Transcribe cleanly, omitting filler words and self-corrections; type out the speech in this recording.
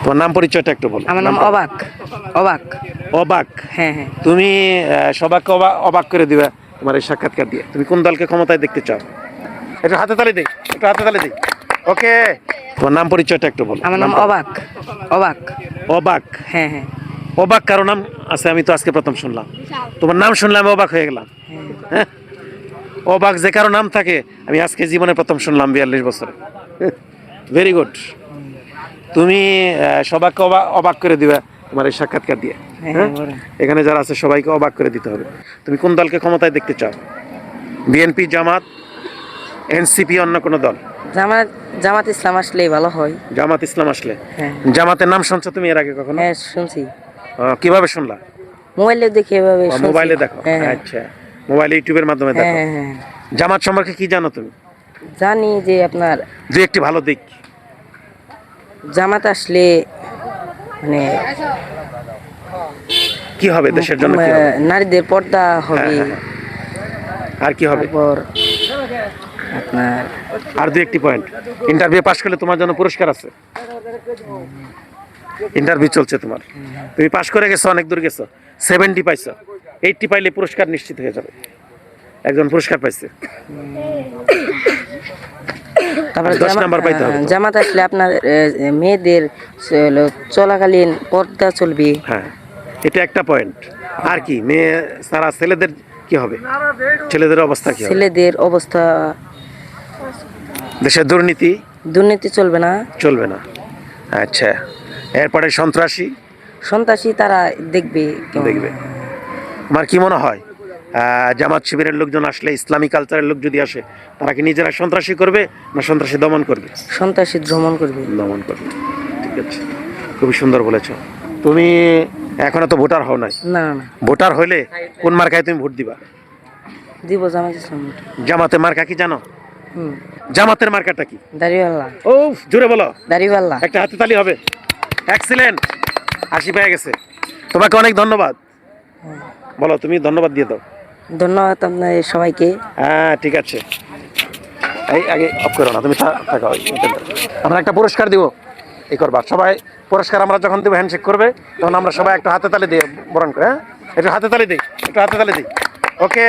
তোমার নাম পরিচয়টা একটু বলো। আমার নাম অবাক। অবাক। অবাক। হ্যাঁ হ্যাঁ। তুমি সবাইকে অবাক করে দিবা তোমার এই সাক্ষাৎকার দিয়ে। তুমি কোন দলকে ক্ষমতায় দেখতে চাও? একটু হাতে তালি দিই, একটু হাতে তালি দিই। ওকে, তোমার নাম পরিচয়টা একটু বলো। আমার নাম অবাক। অবাক। অবাক। হ্যাঁ হ্যাঁ। অবাক কারো নাম আছে? আমি তো আজকে প্রথম শুনলাম। তোমার নাম শুনলে আমি অবাক হয়ে গেলাম। হ্যাঁ, অবাক যে কারো নাম থাকে আমি আজকে জীবনে প্রথম শুনলাম 42 বছরে। Very good. তুমি সবাইকে অবাক করে দিবা তোমার এই সাক্ষাৎকার দিয়ে। হ্যাঁ, এখানে যারা আছে সবাইকে অবাক করে দিতে হবে। তুমি কোন দলকে ক্ষমতায় দেখতে চাও? বিএনপি, জামাত, এনসিপি, অন্য কোন দল? জামাত ইসলাম আসলেই ভালো হয়। জামাত ইসলাম আসলে? হ্যাঁ। জামাতের নাম শুনছো তুমি এর আগে কখনো? হ্যাঁ শুনছি। কিভাবে শুনলা? মোবাইলে দেখে এভাবে শুনছি। মোবাইলে দেখো? হ্যাঁ, হ্যাঁ। আচ্ছা, মোবাইলে ইউটিউবের মাধ্যমে দেখো। হ্যাঁ হ্যাঁ। জামাত সম্পর্কে কি জানো তুমি? জানি যে আপনার যে একটি ভালো দিক। জামাত আসলে মানে কি হবে দেশের জন্য? কি হবে? নারীদের পর্দা হবে। আর কি হবে? তারপর আপনার আর দুই একটি পয়েন্ট। ইন্টারভিউ পাশ করলে তোমার জন্য পুরস্কার আছে। ইন্টারভিউ চলছে তোমার, তুমি পাশ করে গেছো, অনেক দূর গেছো, 70 পাইছো, 80 পাইলে পুরস্কার নিশ্চিত হয়ে যাবে। একজন পুরস্কার পাইছে, তারপরে 10 নাম্বার পাইতে হবে। জামাত আসলে আপনার মেয়েদের চলাকালীন পর্দা চলবে। হ্যাঁ, এটা একটা পয়েন্ট। আর কি? মেয়ে সারা ছেলেদের কি হবে? ছেলেদের অবস্থা কি হবে? ছেলেদের অবস্থা, দেশের দুর্নীতি চলবে না। চলবে না। আচ্ছা, এরপরে সন্ত্রাসী তারা দেখবে। দেখবে। আমার কি মনে হয় জামাত শিবিরের লোকজন আসলে, ইসলামী কালচারের লোক যদি আসে, তারা কি নিজেরা সন্ত্রাসী করবে না সন্ত্রাসী দমন করবে? সন্ত্রাসী দমন করবে। দমন করবে। ঠিক আছে, খুবই সুন্দর বলেছো। তুমি এখনো তো ভোটার হও নাই। না না। ভোটার হইলে কোন মার্কায় তুমি ভোট দিবা? দিব জামাত ইসলাম। জামাতের মার্কা কি জানো? জামাতের মার্কাটা কি? দাড়িওয়ালা। ও জোরে বলো। দাড়িওয়ালা। একটা হাতে তালি হবে। এক্সিলেন্ট, 80 পেয়ে গেছে। তোমাকে অনেক ধন্যবাদ। বলো, তুমি ধন্যবাদ দিয়ে দাও। ধন্যবাদ আপনাদের সবাইকে। হ্যাঁ ঠিক আছে, এই আগে অফ করো না, তুমি থাকো। আমরা একটা পুরস্কার দিব, এই করবা সবাই। পুরস্কার আমরা যখন দেবো, হ্যান্ডশেক করবে, তখন আমরা সবাই একটা হাতে তালি দিয়ে বরণ করে। হ্যাঁ, একটু হাতে তালি দিই, একটু হাতে তালি দিই। ওকে।